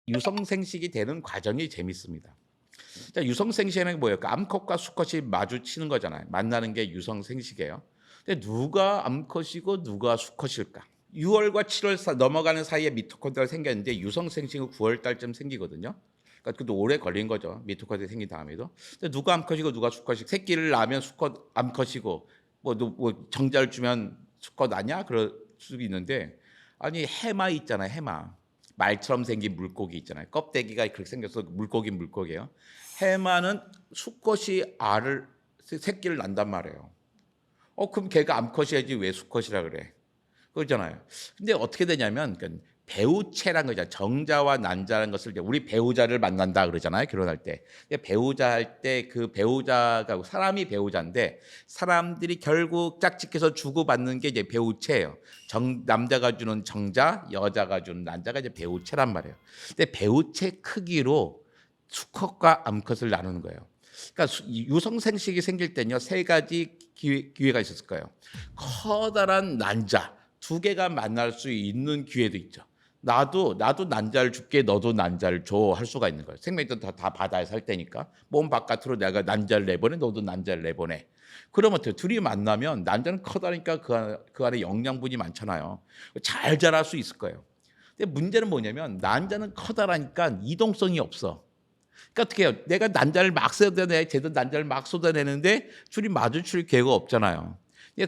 유성생식이 되는 과정이 재밌습니다. 자, 유성생식은 뭐예요? 그 암컷과 수컷이 마주치는 거잖아요. 만나는 게 유성생식이에요. 근데 누가 암컷이고 누가 수컷일까? 6월과 7월 넘어가는 사이에 미토콘드리아가 생겼는데 유성생식은 9월 달쯤 생기거든요. 그러니까 그것도 오래 걸린 거죠. 미토콘드리아 생긴 다음에도. 근데 누가 암컷이고 누가 수컷이 새끼를 낳으면 수컷 암컷이고 뭐 정자를 주면 수컷 아니야? 그럴 수도 있는데 아니 해마 있잖아요. 해마. 말처럼 생긴 물고기 있잖아요. 껍데기가 그렇게 생겨서 물고기예요. 해마는 수컷이 새끼를 낳는단 말이에요. 그럼 걔가 암컷이야지 왜 수컷이라 그래? 그러잖아요. 근데 어떻게 되냐면 그러니까 배우체란 거죠. 정자와 난자라는 것을 이제 우리 배우자를 만난다 그러잖아요. 결혼할 때. 배우자 할 때 그 배우자가 사람이 배우자인데 사람들이 결국 짝짓기해서 주고받는 게 이제 배우체예요. 남자가 주는 정자, 여자가 주는 난자가 이제 배우체란 말이에요. 근데 배우체 크기로 수컷과 암컷을 나누는 거예요. 그러니까 유성생식이 생길 때는요 세 가지 기회가 있었을 거예요. 커다란 난자 두 개가 만날 수 있는 기회도 있죠. 나도 난자를 줄게, 너도 난자를 줘 할 수가 있는 거예요. 생명도 다 바다에 살 때니까 몸 바깥으로 내가 난자를 내보내, 너도 난자를 내보내. 그러면 어때요? 둘이 만나면 난자는 커다니까 그 안에 영양분이 많잖아요. 잘 자랄 수 있을 거예요. 근데 문제는 뭐냐면 난자는 커다라니까 이동성이 없어. 그러니까 어떻게 해요? 내가 난자를 막 쏟아내, 쟤도 난자를 막 쏟아내는데 둘이 마주칠 기회가 없잖아요.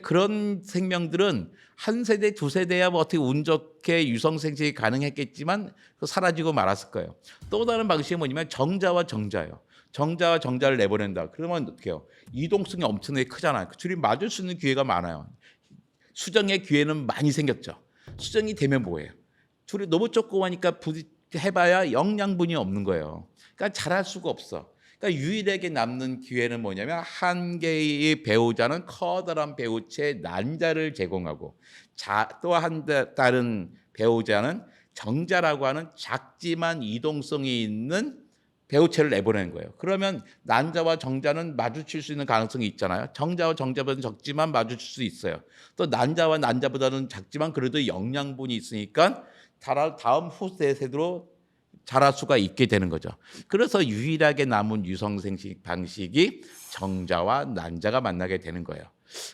그런 생명들은 한 세대, 두 세대야 뭐 어떻게 운 좋게 유성생식이 가능했겠지만 사라지고 말았을 거예요. 또 다른 방식이 뭐냐면 정자와 정자예요. 정자와 정자를 내보낸다. 그러면 어떻게 해요? 이동성이 엄청나게 크잖아요. 둘이 맞을 수 있는 기회가 많아요. 수정의 기회는 많이 생겼죠. 수정이 되면 뭐예요? 둘이 너무 조그마니까 해봐야 영양분이 없는 거예요. 그러니까 잘할 수가 없어. 그러니까 유일하게 남는 기회는 뭐냐면 한 개의 배우자는 커다란 배우체에 난자를 제공하고 또 한 다른 배우자는 정자라고 하는 작지만 이동성이 있는 배우체를 내보내는 거예요. 그러면 난자와 정자는 마주칠 수 있는 가능성이 있잖아요. 정자와 정자보다는 적지만 마주칠 수 있어요. 또 난자와 난자보다는 작지만 그래도 영양분이 있으니까 다음 후세대로 자랄 수가 있게 되는 거죠. 그래서 유일하게 남은 유성생식 방식이 정자와 난자가 만나게 되는 거예요.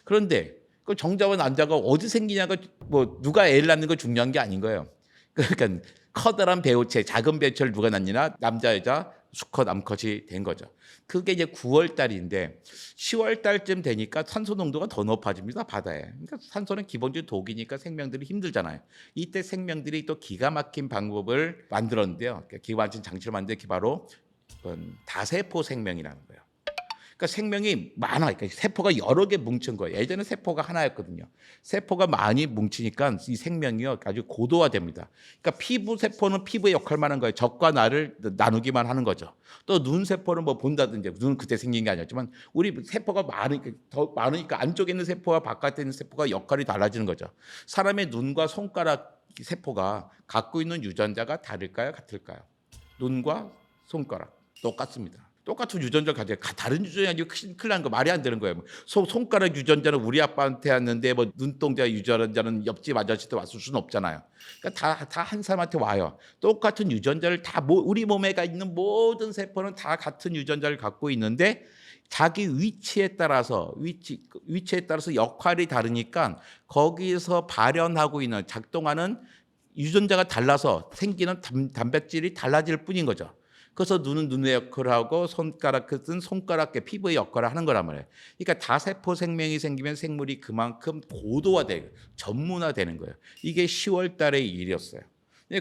그런데 그 정자와 난자가 어디 생기냐가 뭐 누가 애를 낳는 거 중요한 게 아닌 거예요. 그러니까 커다란 배우체, 작은 배우체를 누가 낳느냐 남자 여자 수컷 암컷이 된 거죠. 그게 이제 9월 달인데 10월 달쯤 되니까 산소 농도가 더 높아집니다 바다에. 그러니까 산소는 기본적으로 독이니까 생명들이 힘들잖아요. 이때 생명들이 또 기가 막힌 방법을 만들었는데요. 그러니까 기가 막힌 장치를 만든 게 바로 다세포 생명이라는 거예요. 그러니까 생명이 많아. 그러니까 세포가 여러 개 뭉친 거예요. 예전에 세포가 하나였거든요. 세포가 많이 뭉치니까 이 생명이요 아주 고도화됩니다. 그러니까 피부 세포는 피부의 역할만 하는 거예요. 적과 나를 나누기만 하는 거죠. 또 눈 세포는 뭐 본다든지 눈은 그때 생긴 게 아니었지만 우리 세포가 더 많으니까 안쪽에 있는 세포와 바깥에 있는 세포가 역할이 달라지는 거죠. 사람의 눈과 손가락 세포가 갖고 있는 유전자가 다를까요? 같을까요? 눈과 손가락 똑같습니다. 똑같은 유전자를 가지고 다른 유전자 아니고 큰일 나는 거 말이 안 되는 거예요. 뭐 손가락 유전자는 우리 아빠한테 왔는데 뭐 눈동자 유전자는 옆집 아저씨한테 왔을 수는 없잖아요. 그러니까 다 한 사람한테 와요. 똑같은 유전자를 우리 몸에 있는 모든 세포는 다 같은 유전자를 갖고 있는데 자기 위치에 따라서 역할이 다르니까 거기서 발현하고 있는 작동하는 유전자가 달라서 생기는 단백질이 달라질 뿐인 거죠. 그래서 눈은 눈의 역할을 하고 손가락은 손가락의 피부의 역할을 하는 거란 말이에요. 그러니까 다세포 생명이 생기면 생물이 그만큼 고도화되고 전문화되는 거예요. 이게 10월 달의 일이었어요.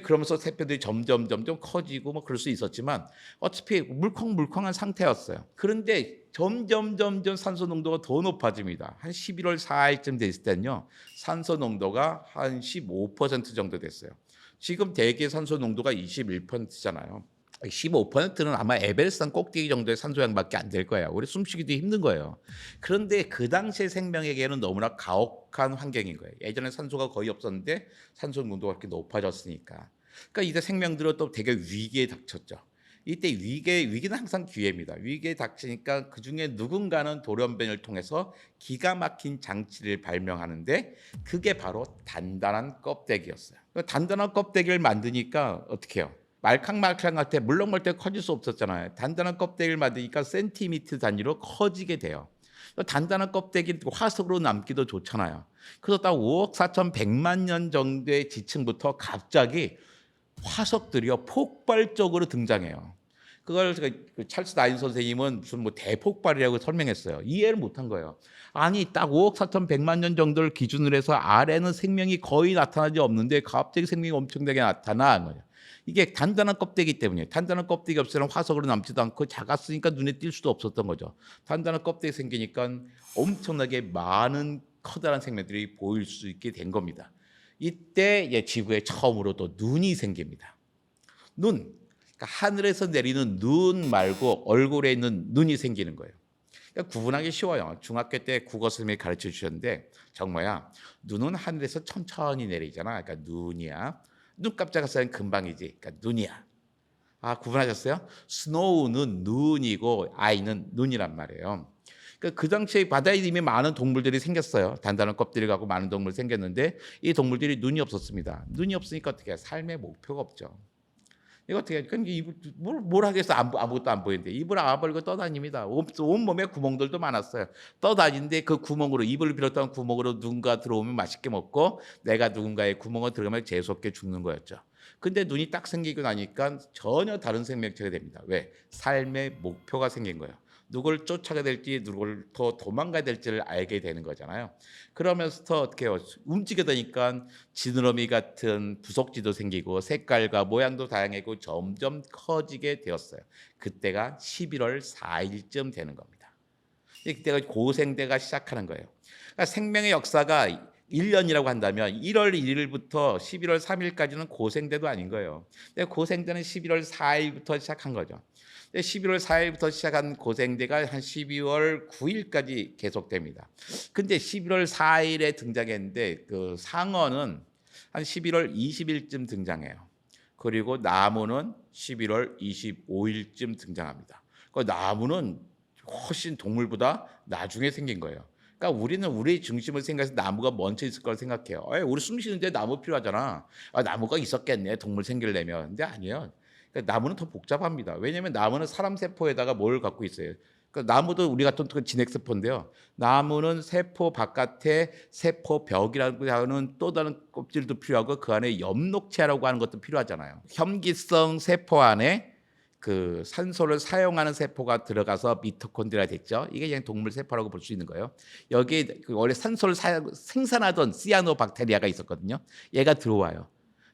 그러면서 세포들이 점점 커지고 뭐 그럴 수 있었지만 어차피 물컹물컹한 상태였어요. 그런데 점점 산소 농도가 더 높아집니다. 한 11월 4일쯤 됐을 때는요. 산소 농도가 한 15% 정도 됐어요. 지금 대기 산소 농도가 21%잖아요. 15%는 아마 에베레스트 꼭대기 정도의 산소량밖에 안 될 거예요. 우리 숨쉬기도 힘든 거예요. 그런데 그 당시의 생명에게는 너무나 가혹한 환경인 거예요. 예전에 산소가 거의 없었는데 산소 농도가 그렇게 높아졌으니까. 그러니까 이때 생명들은 또 되게 위기에 닥쳤죠. 이때 위기는 항상 기회입니다. 위기에 닥치니까 그중에 누군가는 돌연변이를 통해서 기가 막힌 장치를 발명하는데 그게 바로 단단한 껍데기였어요. 단단한 껍데기를 만드니까 어떻게 해요? 말캉말캉할 때 물렁물 때 커질 수 없었잖아요. 단단한 껍데기를 만드니까 센티미터 단위로 커지게 돼요. 단단한 껍데기 화석으로 남기도 좋잖아요. 그래서 딱 5억 4,100만 년 정도의 지층부터 갑자기 화석들이요 폭발적으로 등장해요. 그걸 그 찰스 다윈 선생님은 무슨 뭐 대폭발이라고 설명했어요. 이해를 못한 거예요. 아니 딱 5억 4,100만 년 정도를 기준으로 해서 아래는 생명이 거의 나타나지 없는데 갑자기 생명이 엄청나게 나타나는 거예요. 이게 단단한 껍데기 때문이에요. 단단한 껍데기 없으면 화석으로 남지도 않고 작았으니까 눈에 띌 수도 없었던 거죠. 단단한 껍데기 생기니까 엄청나게 많은 커다란 생명들이 보일 수 있게 된 겁니다. 이때 지구에 처음으로 또 눈이 생깁니다. 눈, 그러니까 하늘에서 내리는 눈 말고 얼굴에 있는 눈이 생기는 거예요. 그러니까 구분하기 쉬워요. 중학교 때 국어 선생님이 가르쳐 주셨는데 정말야 눈은 하늘에서 천천히 내리잖아. 그러니까 눈이야. 눈 깜짝할 사이는 금방이지. 그러니까 눈이야. 아 구분하셨어요? 스노우는 눈이고 아이는 눈이란 말이에요. 그 당시에 바다에 이미 많은 동물들이 생겼어요. 단단한 껍데기를 갖고 많은 동물이 생겼는데 이 동물들이 눈이 없었습니다. 눈이 없으니까 어떻게 해요? 삶의 목표가 없죠. 이거 어떻게 해요? 그러니까 뭘 하겠어? 아무것도 안 보이는데 입을 아벌고 떠다닙니다. 온 몸에 구멍들도 많았어요. 떠다니는데 그 구멍으로 입을 비롯한 구멍으로 누군가 들어오면 맛있게 먹고 내가 누군가의 구멍에 들어가면 재수없게 죽는 거였죠. 근데 눈이 딱 생기고 나니까 전혀 다른 생명체가 됩니다. 왜? 삶의 목표가 생긴 거예요. 누굴 쫓아가야 될지 누굴 더 도망가야 될지를 알게 되는 거잖아요. 그러면서 어떻게 해요? 움직여 다니까 지느러미 같은 부속지도 생기고 색깔과 모양도 다양하고 점점 커지게 되었어요. 그때가 11월 4일쯤 되는 겁니다. 그때가 고생대가 시작하는 거예요. 그러니까 생명의 역사가 1년이라고 한다면 1월 1일부터 11월 3일까지는 고생대도 아닌 거예요. 고생대는 11월 4일부터 시작한 거죠. 11월 4일부터 시작한 고생대가 한 12월 9일까지 계속됩니다. 근데 11월 4일에 등장했는데 그 상어는 한 11월 20일쯤 등장해요. 그리고 나무는 11월 25일쯤 등장합니다. 그 나무는 훨씬 동물보다 나중에 생긴 거예요. 그러니까 우리는 우리의 중심을 생각해서 나무가 먼저 있을 거라 생각해요. 우리 숨 쉬는데 나무 필요하잖아. 나무가 있었겠네. 동물 생기려면. 근데 아니에요. 그러니까 나무는 더 복잡합니다. 왜냐하면 나무는 사람 세포에다가 뭘 갖고 있어요. 그러니까 나무도 우리 같은 진핵세포인데요. 나무는 세포 바깥에 세포벽이라고 하는 또 다른 껍질도 필요하고 그 안에 엽록체라고 하는 것도 필요하잖아요. 현기성 세포 안에 그 산소를 사용하는 세포가 들어가서 미토콘드리아 됐죠. 이게 그냥 동물 세포라고 볼 수 있는 거예요. 여기에 원래 산소를 생산하던 시아노박테리아가 있었거든요. 얘가 들어와요.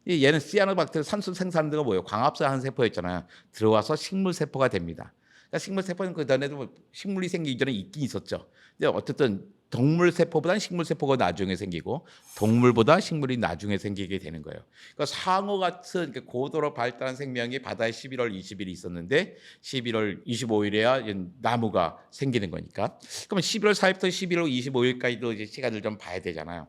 얘는 시아노박테리아 산소 생산하는 데가 뭐예요? 광합성하는 세포였잖아요. 들어와서 식물 세포가 됩니다. 그러니까 식물 세포는 그 전에도 식물이 생기기 전에 있긴 있었죠. 근데 어쨌든 동물 세포보다는 식물 세포가 나중에 생기고 동물보다 식물이 나중에 생기게 되는 거예요. 그러니까 상어 같은 고도로 발달한 생명이 바다에 11월 20일이 있었는데 11월 25일에야 나무가 생기는 거니까. 그러면 11월 4일부터 11월 25일까지도 이제 시간을 좀 봐야 되잖아요.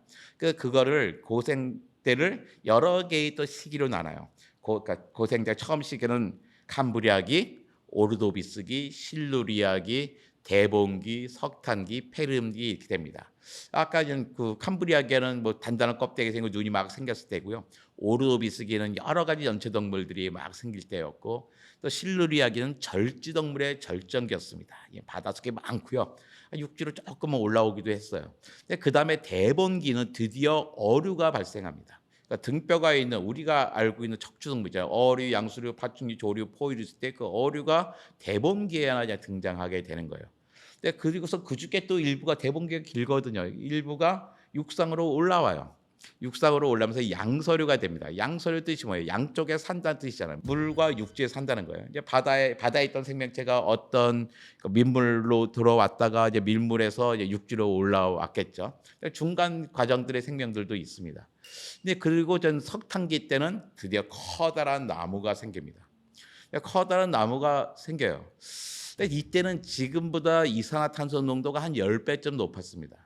그거를 고생 때를 여러 개의 또 시기로 나눠요. 그러니까 고생대 처음 시기는 캄브리아기, 오르도비스기, 실루리아기, 대봉기, 석탄기, 페름기 이렇게 됩니다. 아까 그 캄브리아기는 뭐 단단한 껍데기 생기고 눈이 막 생겼을 때고요. 오르도비스기는 여러 가지 연체동물들이 막 생길 때였고 또 실루리아기는 절지동물의 절정기였습니다. 바닷속에 많고요. 육지로 조금은 올라오기도 했어요. 그 다음에 대봉기는 드디어 어류가 발생합니다. 그러니까 등뼈가 있는 우리가 알고 있는 척추동물 있잖아요. 어류, 양수류, 파충류, 조류, 포유류 있을 때 그 어류가 대봉기에 하나 등장하게 되는 거예요. 근데 그리고서 그 중에 또 일부가 대봉기가 길거든요. 일부가 육상으로 올라와요. 육상으로 올라오면서 양서류가 됩니다. 양서류 뜻이 뭐예요? 양쪽에 산다는 뜻이잖아요. 물과 육지에 산다는 거예요. 이제 바다에 있던 생명체가 어떤 민물로 들어왔다가 이제 밀물에서 이제 육지로 올라왔겠죠. 중간 과정들의 생명들도 있습니다. 근데 그리고 전 석탄기 때는 드디어 커다란 나무가 생깁니다. 커다란 나무가 생겨요. 근데 이때는 지금보다 이산화탄소 농도가 한 10배쯤 높았습니다.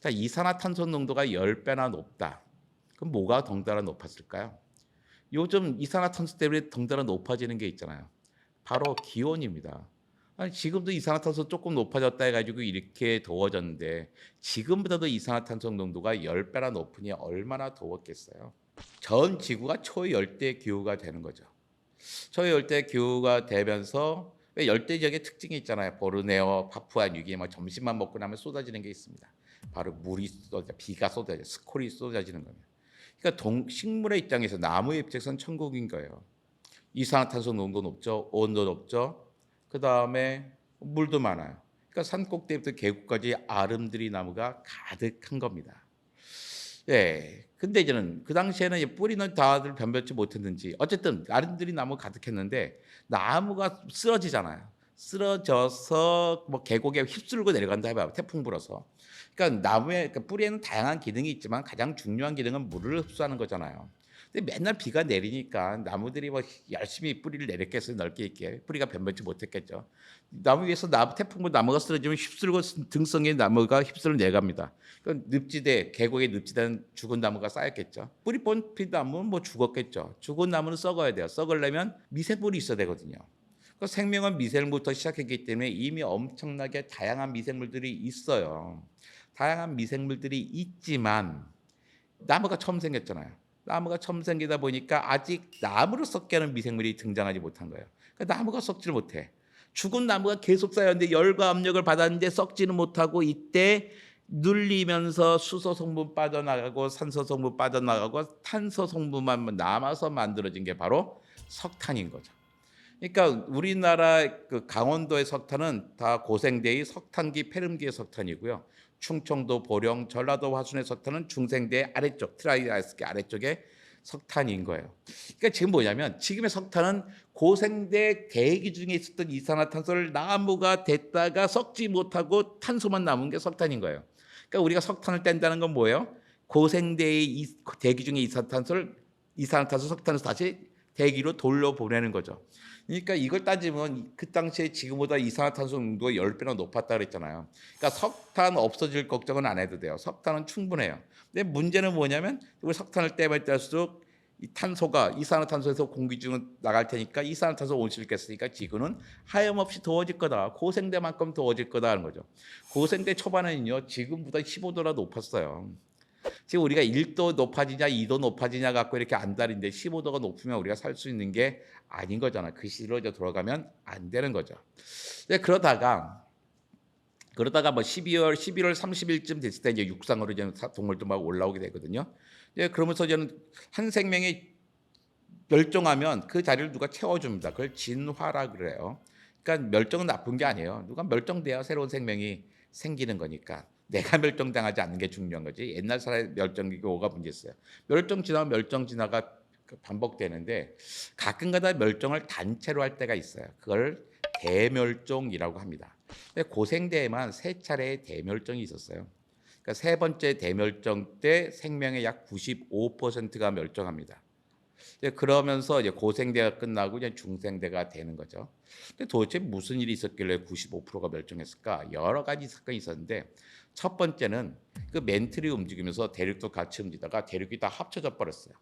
자, 이산화탄소 농도가 10배나 높다. 그럼 뭐가 덩달아 높았을까요? 요즘 이산화탄소 때문에 덩달아 높아지는 게 있잖아요. 바로 기온입니다. 아니, 지금도 이산화탄소 조금 높아졌다 해가지고 이렇게 더워졌는데 지금보다도 이산화탄소 농도가 10배나 높으니 얼마나 더웠겠어요. 전 지구가 초열대 기후가 되는 거죠. 초유 열대 기후가 되면서 왜 열대 지역의 특징이 있잖아요. 보르네오, 파푸아 뉴기니 뭐 점심만 먹고 나면 쏟아지는 게 있습니다. 바로 물이 쏟아져, 비가 쏟아져, 스콜이 쏟아지는 겁니다. 그러니까 식물의 입장에서 나무의 입장에서는 천국인 거예요. 이산화탄소 농도 높죠, 온도 높죠. 그 다음에 물도 많아요. 그러니까 산 꼭대기부터 계곡까지 아름드리 나무가 가득한 겁니다. 예. 근데 이제는 그 당시에는 이 뿌리는 다들 변변치 못했는지 어쨌든 아름드리 나무 가득했는데 나무가 쓰러지잖아요. 쓰러져서 뭐 계곡에 휩쓸고 내려간다 해봐요. 태풍 불어서. 그러니까 나무의 뿌리에는 다양한 기능이 있지만 가장 중요한 기능은 물을 흡수하는 거잖아요. 근데 맨날 비가 내리니까 나무들이 뭐 열심히 뿌리를 내렸겠어요. 넓게 있게. 뿌리가 변변치 못했겠죠. 나무 위에서 태풍 불 나무가 쓰러지면 휩쓸고 등성에 나무가 휩쓸려 내려갑니다. 그 늪지대, 계곡에 늪지대는 죽은 나무가 쌓였겠죠. 뿌리 뽑힌 나무는 뭐 죽었겠죠. 죽은 나무는 썩어야 돼요. 썩으려면 미생물이 있어야 되거든요. 그 생명은 미생물부터 시작했기 때문에 이미 엄청나게 다양한 미생물들이 있어요. 다양한 미생물들이 있지만 나무가 처음 생겼잖아요. 나무가 처음 생기다 보니까 아직 나무를 썩게 하는 미생물이 등장하지 못한 거예요. 그러니까 나무가 썩지를 못해. 죽은 나무가 계속 쌓였는데 열과 압력을 받았는데 썩지는 못하고 이때 눌리면서 수소 성분 빠져나가고 산소 성분 빠져나가고 탄소 성분만 남아서 만들어진 게 바로 석탄인 거죠. 그러니까 우리나라 그 강원도의 석탄은 다 고생대의 석탄기 페름기의 석탄이고요. 충청도 보령 전라도 화순의 석탄은 중생대 아래쪽 트라이아스키 아래쪽에 석탄인 거예요. 그러니까 지금 뭐냐면 지금의 석탄은 고생대 대기 중에 있었던 이산화탄소를 나무가 됐다가 썩지 못하고 탄소만 남은 게 석탄인 거예요. 그러니까 우리가 석탄을 뗀다는 건 뭐예요? 고생대의 대기 중에 이산화탄소 석탄을 다시 대기로 돌려보내는 거죠. 그러니까 이걸 따지면 그 당시에 지금보다 이산화탄소 농도가 10배나 높았다 그랬잖아요. 그러니까 석탄 없어질 걱정은 안 해도 돼요. 석탄은 충분해요. 근데 문제는 뭐냐면 우리 석탄을 떼면 뗄수록 이 탄소가 이산화탄소에서 공기 중으로 나갈 테니까 이산화탄소 온실가스니까 지구는 하염없이 더워질 거다. 고생대만큼 더워질 거다 하는 거죠. 고생대 초반에는요. 지금보다 15도나 높았어요. 지금 우리가 1도 높아지냐 2도 높아지냐 갖고 이렇게 안달인데 15도가 높으면 우리가 살 수 있는 게 아닌 거잖아. 그 시로 이제 돌아가면 안 되는 거죠. 그러다가 뭐 11월 30일쯤 됐을 때 이제 육상으로 이제 동물도 막 올라오게 되거든요. 그러면서 이제는 한 생명이 멸종하면 그 자리를 누가 채워줍니다. 그걸 진화라 그래요. 그러니까 멸종은 나쁜 게 아니에요. 누가 멸종돼야 새로운 생명이 생기는 거니까. 내가 멸종당하지 않는 게 중요한 거지. 옛날 사람의 멸종기가 문제였어요. 멸종 진화와 멸종 진화가 반복되는데 가끔가다 멸종을 단체로 할 때가 있어요. 그걸 대멸종이라고 합니다. 고생대에만 3차례의 대멸종이 있었어요. 그러니까 3번째 대멸종 때 생명의 약 95%가 멸종합니다. 그러면서 이제 고생대가 끝나고 이제 중생대가 되는 거죠. 근데 도대체 무슨 일이 있었길래 95%가 멸종했을까? 여러 가지 사건이 있었는데 첫 번째는 그 멘틀이 움직이면서 대륙도 같이 움직이다가 대륙이 다 합쳐져 버렸어요.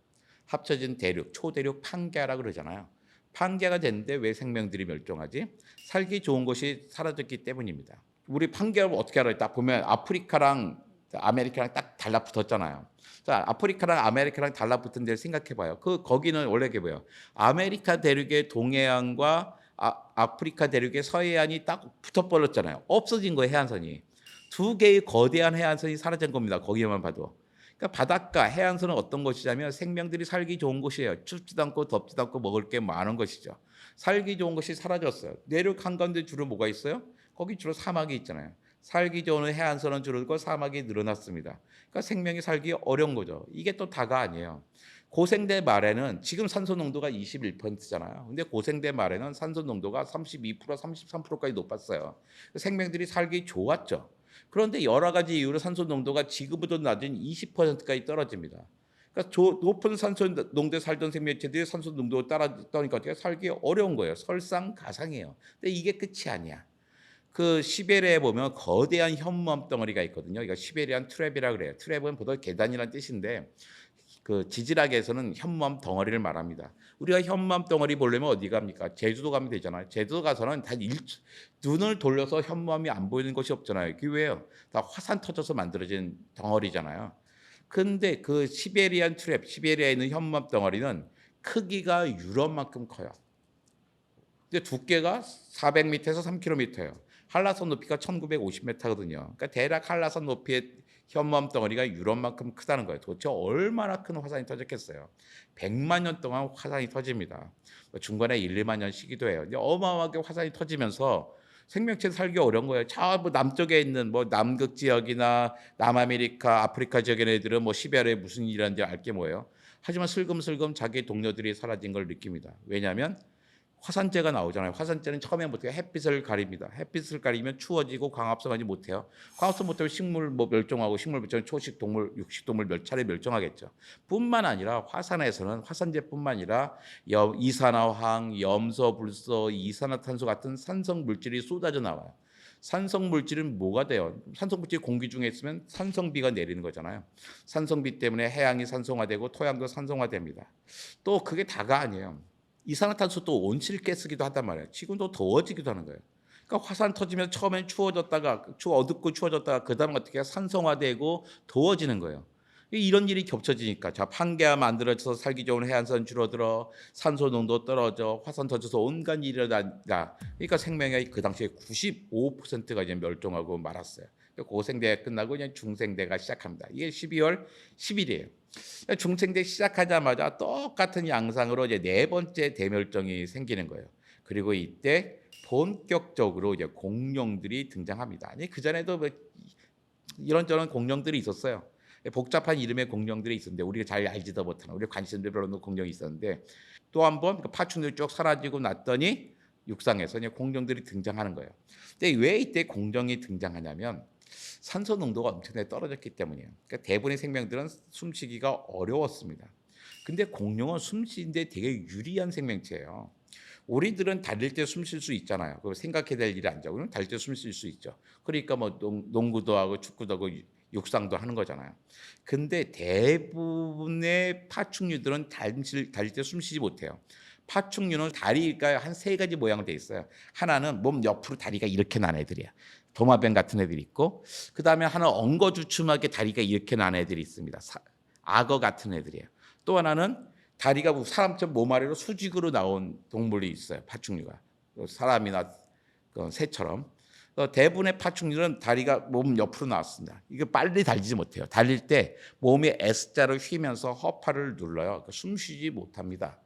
합쳐진 대륙, 초대륙 판게아라고 그러잖아요. 판게아가 됐는데 왜 생명들이 멸종하지? 살기 좋은 곳이 사라졌기 때문입니다. 우리 판게아를 어떻게 알아요? 딱 보면 아프리카랑 아메리카랑 딱 달라붙었잖아요. 자, 아프리카랑 아메리카랑 달라붙은 데를 생각해봐요. 거기는 원래 이게 뭐예요? 아메리카 대륙의 동해안과 아프리카 대륙의 서해안이 딱 붙어버렸잖아요. 없어진 거예요, 해안선이. 두 개의 거대한 해안선이 사라진 겁니다. 거기만 봐도. 그러니까 바닷가, 해안선은 어떤 곳이냐면 생명들이 살기 좋은 곳이에요. 춥지도 않고 덥지도 않고 먹을 게 많은 것이죠. 살기 좋은 곳이 사라졌어요. 내륙 한가운데 주로 뭐가 있어요? 거기 주로 사막이 있잖아요. 살기 좋은 해안선은 줄어들고 사막이 늘어났습니다. 그러니까 생명이 살기 어려운 거죠. 이게 또 다가 아니에요. 고생대 말에는 지금 산소 농도가 21%잖아요. 근데 고생대 말에는 산소 농도가 32%, 33%까지 높았어요. 생명들이 살기 좋았죠. 그런데 여러 가지 이유로 산소 농도가 지금보다 낮은 20%까지 떨어집니다. 그러니까 높은 산소 농도에 살던 생명체들이 산소 농도가 떨어지니까 어떻게 살기 어려운 거예요. 설상가상이에요. 근데 이게 끝이 아니야. 그 시베리아에 보면 거대한 현무암 덩어리가 있거든요. 이거 시베리안 트랩이라고 그래요. 트랩은 보통 계단이라는 뜻인데 그 지질학에서는 현무암 덩어리를 말합니다. 우리가 현무암 덩어리 보려면 어디 갑니까? 제주도 가면 되잖아요. 제주도 가서는 다 눈을 돌려서 현무암이 안 보이는 곳이 없잖아요. 그게 왜요? 다 화산 터져서 만들어진 덩어리잖아요. 근데 그 시베리안 트랩, 시베리아에 있는 현무암 덩어리는 크기가 유럽만큼 커요. 근데 두께가 400m에서 3km예요. 한라산 높이가 1950m거든요. 그러니까 대략 한라산 높이의 현무암 덩어리가 유럽만큼 크다는 거예요. 도대체 얼마나 큰 화산이 터졌겠어요. 100만 년 동안 화산이 터집니다. 중간에 1, 2만 년 쉬기도 해요. 근데 어마어마하게 화산이 터지면서 생명체 살기 어려운 거예요. 저 뭐 남쪽에 있는 뭐 남극 지역이나 남아메리카, 아프리카 지역에 있는 애들은 뭐 시베리아에 무슨 일이 하는지 알 게 뭐예요. 하지만 슬금슬금 자기 동료들이 사라진 걸 느낍니다. 왜냐하면 화산재가 나오잖아요. 화산재는 처음에 어떻게 햇빛을 가립니다. 햇빛을 가리면 추워지고 광합성하지 못해요. 광합성 못하면 식물 뭐 멸종하고 식물 멸종, 초식 동물, 육식 동물 몇 차례 멸종하겠죠. 뿐만 아니라 화산에서는 화산재뿐만 아니라 이산화황, 염소, 불소, 이산화탄소 같은 산성 물질이 쏟아져 나와요. 산성 물질은 뭐가 돼요? 산성 물질이 공기 중에 있으면 산성비가 내리는 거잖아요. 산성비 때문에 해양이 산성화되고 토양도 산성화됩니다. 또 그게 다가 아니에요. 이산화탄소 또 온실가스기도 한단 말이에요. 지금도 더워지기도 하는 거예요. 그러니까 화산 터지면 처음엔 추워졌다가 어둡고 추워졌다가 그다음 어떻게 산성화되고 더워지는 거예요. 이런 일이 겹쳐지니까 자 판게가 만들어져서 살기 좋은 해안선 줄어들어 산소 농도 떨어져 화산 터져서 온갖 일이 일어난다. 그러니까 생명의 그 당시에 95%가 이제 멸종하고 말았어요. 고생대가 끝나고 그냥 중생대가 시작합니다. 이게 12월 10일이에요. 중생대 시작하자마자 똑같은 양상으로 이제 네 번째 대멸종이 생기는 거예요. 그리고 이때 본격적으로 이제 공룡들이 등장합니다. 아니 그 전에도 뭐 이런저런 공룡들이 있었어요. 복잡한 이름의 공룡들이 있었는데 우리가 잘 알지도 못하는 우리 관심도 별로 없는 공룡이 있었는데 또 한 번 그 파충류이 쭉 사라지고 났더니 육상에서 이제 공룡들이 등장하는 거예요. 근데 왜 이때 공룡이 등장하냐면 산소 농도가 엄청나게 떨어졌기 때문이에요. 그러니까 대부분의 생명들은 숨쉬기가 어려웠습니다. 근데 공룡은 숨쉬는데 되게 유리한 생명체예요. 우리들은 달릴 때 숨 쉴 수 있잖아요. 그거 생각해야 될 일이 아니죠. 우리는 달릴 때 숨 쉴 수 있죠. 그러니까 뭐 농구도 하고 축구도 하고 육상도 하는 거잖아요. 근데 대부분의 파충류들은 달릴 때 숨 쉬지 못해요. 파충류는 다리가 한 세 가지 모양으로 돼 있어요. 하나는 몸 옆으로 다리가 이렇게 난 애들이야. 도마뱀 같은 애들이 있고 그다음에 하나 엉거주춤하게 다리가 이렇게 난 애들이 있습니다. 악어 같은 애들이에요. 또 하나는 다리가 사람처럼 몸 아래로 수직으로 나온 동물이 있어요. 파충류가. 사람이나 새처럼. 대부분의 파충류는 다리가 몸 옆으로 나왔습니다. 이게 빨리 달리지 못해요. 달릴 때 몸이 S자로 휘면서 허파를 눌러요. 그러니까 숨 쉬지 못합니다.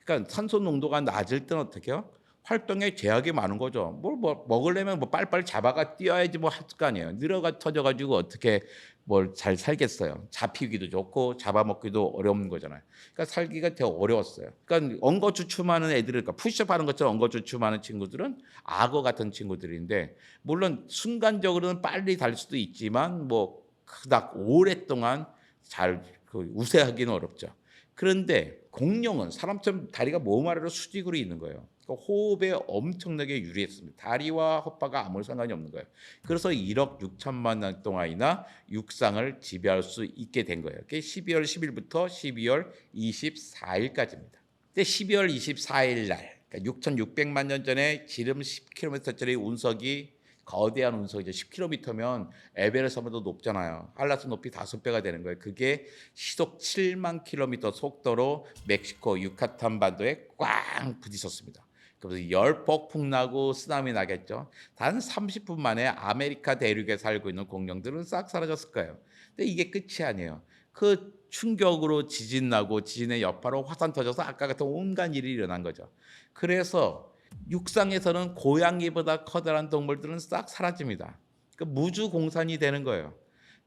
그러니까 산소 농도가 낮을 때는 어떻게 해요? 활동에 제약이 많은 거죠. 뭘 먹으려면 뭐 빨리빨리 잡아가 뛰어야지 뭐 할 거 아니에요. 늘어가 터져가지고 어떻게 뭘 잘 살겠어요. 잡히기도 좋고 잡아먹기도 어려운 거잖아요. 그러니까 살기가 되게 어려웠어요. 그러니까 엉거주춤하는 애들을, 그러니까 푸시업하는 것처럼 엉거주춤하는 친구들은 악어 같은 친구들인데 물론 순간적으로는 빨리 달 수도 있지만 뭐 그닥 오랫동안 잘 우세하기는 어렵죠. 그런데 공룡은 사람처럼 다리가 몸 아래로 수직으로 있는 거예요. 그러니까 호흡에 엄청나게 유리했습니다. 다리와 허파가 아무 상관이 없는 거예요. 그래서 1억 6천만 년 동안이나 육상을 지배할 수 있게 된 거예요. 그게 12월 10일부터 12월 24일까지입니다. 근데 12월 24일 날, 그러니까 6,600만 년 전에 지름 10km짜리 운석이 거대한 운석이죠. 10km면 에베레스트보다 높잖아요. 한라산 높이 5배가 되는 거예요. 그게 시속 7만 킬로미터 속도로 멕시코 유카탄 반도에 꽝 부딪혔습니다. 그래서 열폭풍 나고 쓰나미 나겠죠. 단 30분 만에 아메리카 대륙에 살고 있는 공룡들은 싹 사라졌을 거예요. 근데 이게 끝이 아니에요. 그 충격으로 지진 나고 지진의 여파로 화산 터져서 아까 같은 온갖 일이 일어난 거죠. 그래서 육상에서는 고양이보다 커다란 동물들은 싹 사라집니다. 그러니까 무주공산이 되는 거예요.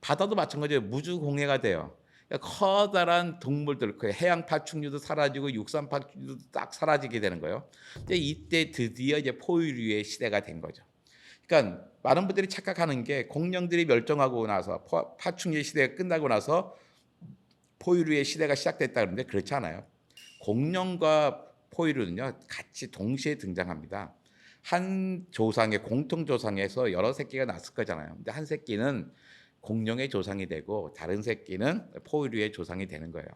바다도 마찬가지예요. 무주공해가 돼요. 그러니까 커다란 동물들, 그 해양 파충류도 사라지고 육상 파충류도 딱 사라지게 되는 거예요. 근데 이때 드디어 이제 포유류의 시대가 된 거죠. 그러니까 많은 분들이 착각하는 게 공룡들이 멸종하고 나서 파충류의 시대가 끝나고 나서 포유류의 시대가 시작됐다 그러는데 그렇지 않아요. 공룡과 포유류는요 같이 동시에 등장합니다. 한 조상의 공통 조상에서 여러 새끼가 났을 거잖아요. 근데 한 새끼는 공룡의 조상이 되고 다른 새끼는 포유류의 조상이 되는 거예요.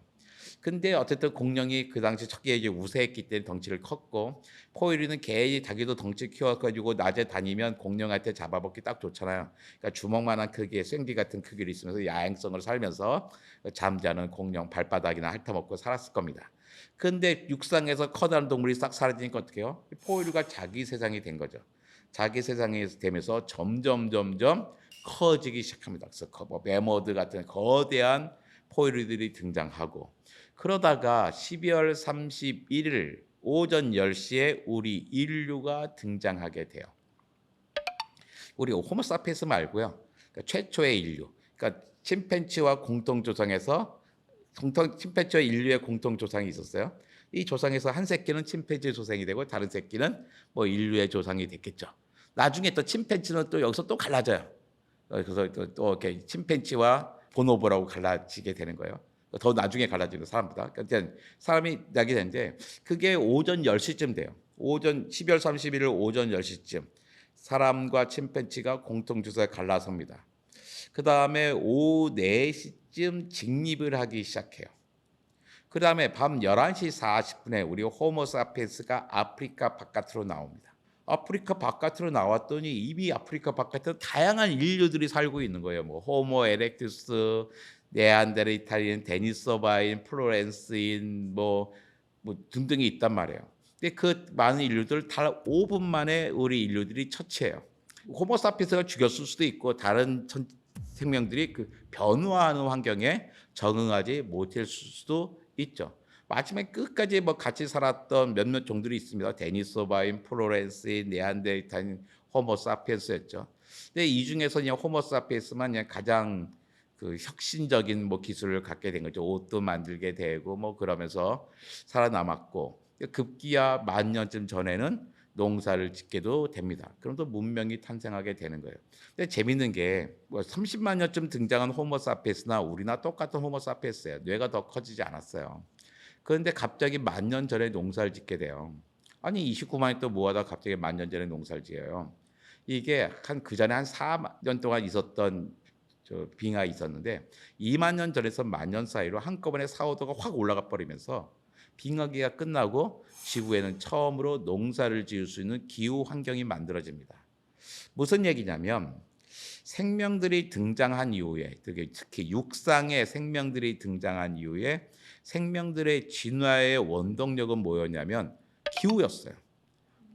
근데 어쨌든 공룡이 그 당시 초기에 이제 우세했기 때문에 덩치를 컸고, 포유류는 개이 자기도 덩치 키워가지고 낮에 다니면 공룡한테 잡아먹기 딱 좋잖아요. 그러니까 주먹만한 크기의 생쥐 같은 크기를 있으면서 야행성을 살면서 잠자는 공룡 발바닥이나 핥아먹고 살았을 겁니다. 근데 육상에서 커다란 동물이 싹 사라지니까 어떻게 해요? 포유류가 자기 세상이 된 거죠. 자기 세상이 되면서 점점 커지기 시작합니다. 그래서 뭐 매머드 같은 거대한 포유류들이 등장하고, 그러다가 12월 31일 오전 10시에 우리 인류가 등장하게 돼요. 우리 호모사피엔스 말고요. 그러니까 최초의 인류. 그러니까 침팬지와 공통 조상에서 침팬지와 인류의 공통 조상이 있었어요. 이 조상에서 한 새끼는 침팬지 조상이 되고 다른 새끼는 뭐 인류의 조상이 됐겠죠. 나중에 또 침팬지는 또 여기서 또 갈라져요. 그래서 또 이렇게 침팬지와 보노보라고 갈라지게 되는 거예요. 더 나중에 갈라지는 사람보다. 그러니까 사람이 나게 되는데 그게 오전 10시쯤 돼요. 오전 12월 31일 오전 10시쯤 사람과 침팬지가 공통주사에 갈라섭니다. 그 다음에 오후 4시쯤 직립을 하기 시작해요. 그 다음에 밤 11시 40분에 우리 호모사피엔스가 아프리카 바깥으로 나옵니다. 아프리카 바깥으로 나왔더니 이미 아프리카 바깥에 다양한 인류들이 살고 있는 거예요. 뭐 호모 에렉투스, 네안데르탈인, 데니소바인, 플로렌스인 뭐 등등이 있단 말이에요. 근데 그 많은 인류들 다 5분 만에 우리 인류들이 처치해요. 호모사피엔스가 죽였을 수도 있고 다른 생명들이 그 변화하는 환경에 적응하지 못했을 수도 있죠. 마지막에 끝까지 뭐 같이 살았던 몇몇 종들이 있습니다. 데니소바인, 플로렌스인, 네안데르탈인, 호모사피엔스였죠. 근데 이 중에서 그냥 호모사피엔스만 그냥 가장 그 혁신적인 뭐 기술을 갖게 된 거죠. 옷도 만들게 되고 뭐 그러면서 살아남았고, 급기야 10,000년쯤 전에는 농사를 짓게도 됩니다. 그럼 또 문명이 탄생하게 되는 거예요. 근데 재밌는 게뭐 30만 년쯤 등장한 호모사피엔스나 우리나 똑같은 호모사피엔스예요. 뇌가 더 커지지 않았어요. 그런데 갑자기 10,000년 전에 농사를 짓게 돼요. 아니 29만이 또 뭐하다 갑자기 10,000년 전에 농사를 지어요. 이게 한 그 전에 한 4년 동안 있었던 빙하가 있었는데 2만 년 전에서 10,000년 사이로 한꺼번에 사오도가 확 올라가 버리면서 빙하기가 끝나고 지구에는 처음으로 농사를 지을 수 있는 기후 환경이 만들어집니다. 무슨 얘기냐면 생명들이 등장한 이후에, 특히 육상의 생명들이 등장한 이후에 생명들의 진화의 원동력은 뭐였냐면 기후였어요.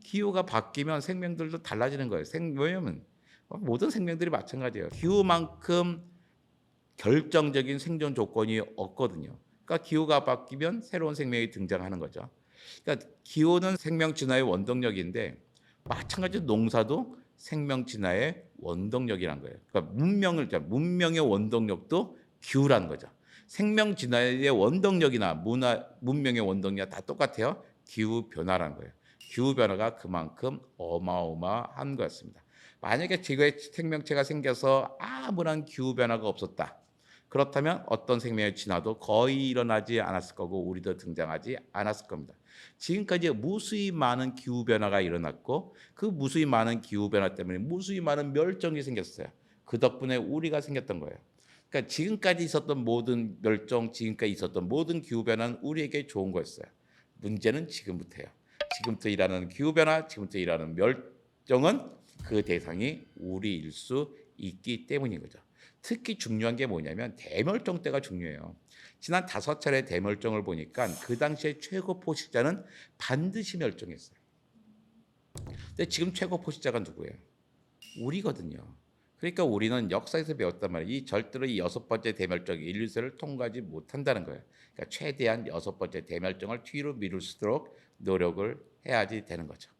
기후가 바뀌면 생명들도 달라지는 거예요. 왜냐면 모든 생명들이 마찬가지예요. 기후만큼 결정적인 생존 조건이 없거든요. 그러니까 기후가 바뀌면 새로운 생명이 등장하는 거죠. 그러니까 기후는 생명 진화의 원동력인데 마찬가지로 농사도 생명 진화의 원동력이란 거예요. 그러니까 문명의 원동력도 기후라는 거죠. 생명 진화의 원동력이나 문명의 원동력 다 똑같아요. 기후 변화라는 거예요. 기후 변화가 그만큼 어마어마한 거였습니다. 만약에 지구에 생명체가 생겨서 아무런 기후 변화가 없었다. 그렇다면 어떤 생명의 진화도 거의 일어나지 않았을 거고 우리도 등장하지 않았을 겁니다. 지금까지 무수히 많은 기후 변화가 일어났고 그 무수히 많은 기후 변화 때문에 무수히 많은 멸종이 생겼어요. 그 덕분에 우리가 생겼던 거예요. 그러니까 지금까지 있었던 모든 멸종, 지금까지 있었던 모든 기후 변화는 우리에게 좋은 거였어요. 문제는 지금부터예요. 지금부터 일어나는 기후 변화, 지금부터 일어나는 멸종은 그 대상이 우리일 수 있기 때문인 거죠. 특히 중요한 게 뭐냐면 대멸종 때가 중요해요. 지난 5차례 대멸종을 보니까 그 당시에 최고 포식자는 반드시 멸종했어요. 근데 지금 최고 포식자가 누구예요? 우리거든요. 그러니까 우리는 역사에서 배웠단 말이에요. 이 절대로 이 6번째 대멸종 인류세를 통과하지 못한다는 거예요. 그러니까 최대한 6번째 대멸종을 뒤로 미룰 수 있도록 노력을 해야지 되는 거죠.